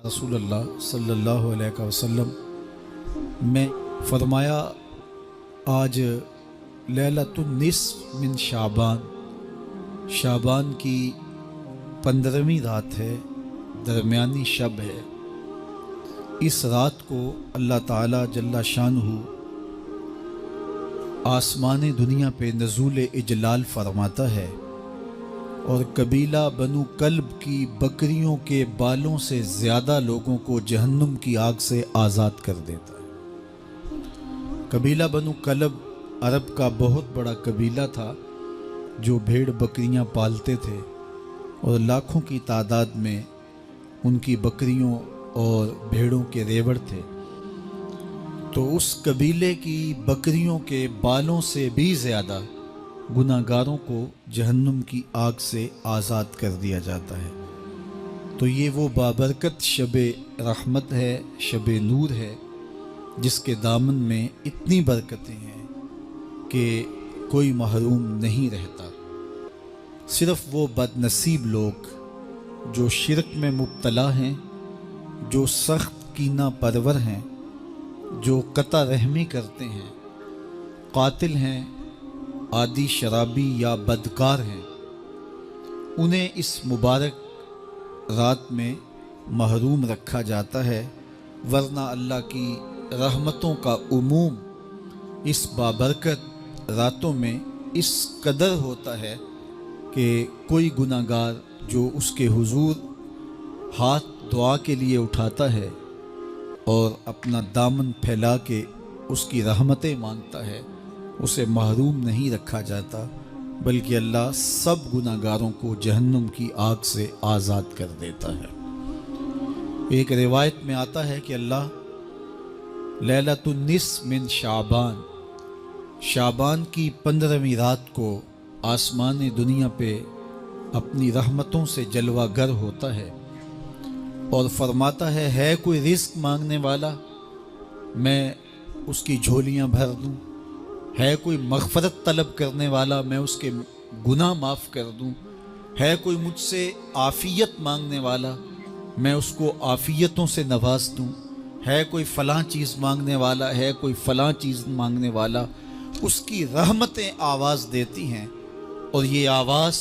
रसूल अल्लाह सल्लल्लाहु अलैहि वसल्लम में फरमाया, आज लैलतुन निस्फ मिन शाबान की 15वीं रात है, दरमियानी शब है। इस रात को अल्लाह ताला जल्ला शानहू आसमान दुनिया पे नज़ूल इजलाल फरमाता है और कबीला बनु कल्ब की बकरियों के बालों से ज़्यादा लोगों को जहन्नुम की आग से आज़ाद कर देता है। कबीला बनु कल्ब अरब का बहुत बड़ा कबीला था जो भेड़ बकरियां पालते थे और लाखों की तादाद में उनकी बकरियों और भेड़ों के रेवड़ थे। तो उस कबीले की बकरियों के बालों से भी ज़्यादा गुनाहगारों को जहन्नुम की आग से आज़ाद कर दिया जाता है। तो ये वो बाबरकत शब रहमत है, शब नूर है, जिसके दामन में इतनी बरकतें हैं कि कोई महरूम नहीं रहता। सिर्फ वो बदनसीब लोग जो शिरक में मुब्तला हैं, जो सख्त कीना परवर हैं, जो कता रहमी करते हैं, कातिल हैं, आदि शराबी या बदकार हैं, उन्हें इस मुबारक रात में महरूम रखा जाता है। वरना अल्लाह की रहमतों का उमूम इस बाबरकत रातों में इस कदर होता है कि कोई गुनाहगार जो उसके हुजूर हाथ दुआ के लिए उठाता है और अपना दामन फैला के उसकी रहमतें मांगता है, उसे महरूम नहीं रखा जाता, बल्कि अल्लाह सब गुनाहगारों को जहन्नुम की आग से आज़ाद कर देता है। एक रिवायत में आता है कि अल्लाह लैलतुन निस्फ मिन शाबान की 15वीं रात को आसमान दुनिया पे अपनी रहमतों से जलवागर होता है और फरमाता है कोई रिस्क मांगने वाला, मैं उसकी झोलियां भर दूं। है कोई मग़फ़रत तलब करने वाला, मैं उसके गुनाह माफ़ कर दूं। है कोई मुझसे आफ़ियत मांगने वाला, मैं उसको आफ़ियतों से नवाज दूं। है कोई फ़लाँ चीज़ मांगने वाला, है कोई फ़लाँ चीज़ मांगने वाला, उसकी रहमतें आवाज़ देती हैं। और ये आवाज़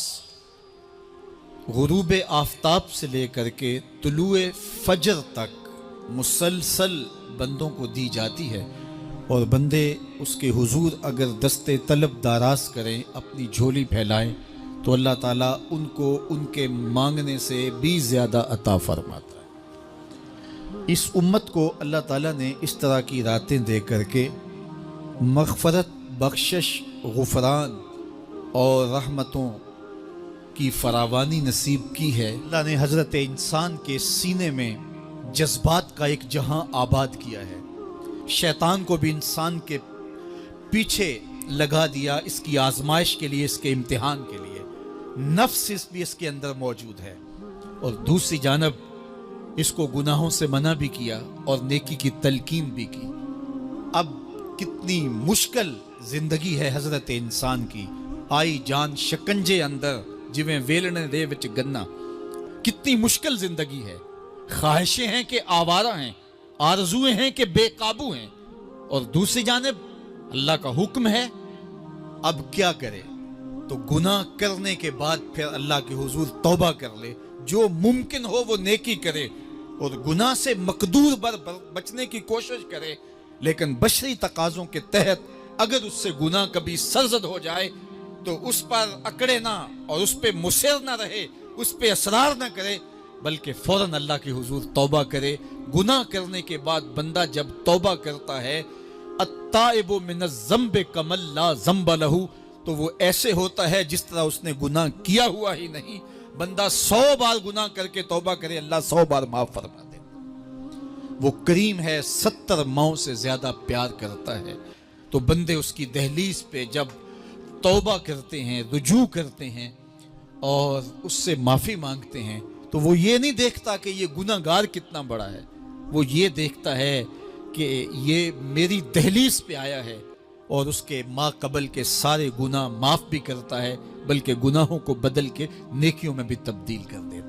गुरूब आफ़ताब से लेकर के तुलुए फजर तक मुसलसल बंदों को दी जाती है और बंदे उसके हुजूर अगर दस्ते तलब दाराज करें, अपनी झोली फैलाएं, तो अल्लाह ताला उनको उनके मांगने से भी ज़्यादा अता फरमाता है। इस उम्मत को अल्लाह ताला ने इस तरह की रातें दे करके मग़फ़रत, बख्शिश, गुफ़रान और रहमतों की फरावानी नसीब की है। अल्लाह ने हज़रत इंसान के सीने में जज्बात का एक जहां आबाद किया है। शैतान को भी इंसान के पीछे लगा दिया, इसकी आजमाइश के लिए, इसके इम्तिहान के लिए। नफ्स भी इसके अंदर मौजूद है और दूसरी जानब इसको गुनाहों से मना भी किया और नेकी की तलकीन भी की। अब कितनी मुश्किल जिंदगी है हजरत इंसान की, आई जान शकंजे अंदर जिवें वेलने दे विच गन्ना। कितनी मुश्किल जिंदगी है। ख्वाहिशें हैं कि आवारा हैं, आरजुएं हैं कि बेकाबू हैं, और दूसरी जानिब अल्लाह का हुक्म है। अब क्या करे? तो गुनाह करने के बाद फिर अल्लाह के हुजूर तौबा कर ले, जो मुमकिन हो वो नेकी करे और गुनाह से मकदूर बचने की कोशिश करे। लेकिन बशरी तकाज़ों के तहत अगर उससे गुनाह कभी सरजद हो जाए तो उस पर अकड़े ना और उस पर मुसर ना रहे, उस पर असरार ना करे, बल्कि फौरन अल्लाह के हुजूर तौबा करे। गुनाह करने के बाद बंदा जब तौबा करता है, अत्ताइबु मिनज़्ज़म्बि कमल ला ज़म्ब लहू, तो वो ऐसे होता है जिस तरह उसने गुनाह किया हुआ ही नहीं। बंदा 100 बार गुनाह करके तौबा करे, अल्लाह 100 बार माफ फरमा दे। वो करीम है, 70 माओं से ज्यादा प्यार करता है। तो बंदे उसकी दहलीज पे जब तौबा करते हैं, रुजू करते हैं और उससे माफ़ी मांगते हैं, तो वो ये नहीं देखता कि ये गुनाहगार कितना बड़ा है, वो ये देखता है कि ये मेरी दहलीज पे आया है और उसके माँ कबल के सारे गुनाह माफ़ भी करता है, बल्कि गुनाहों को बदल के नेकियों में भी तब्दील कर देता है।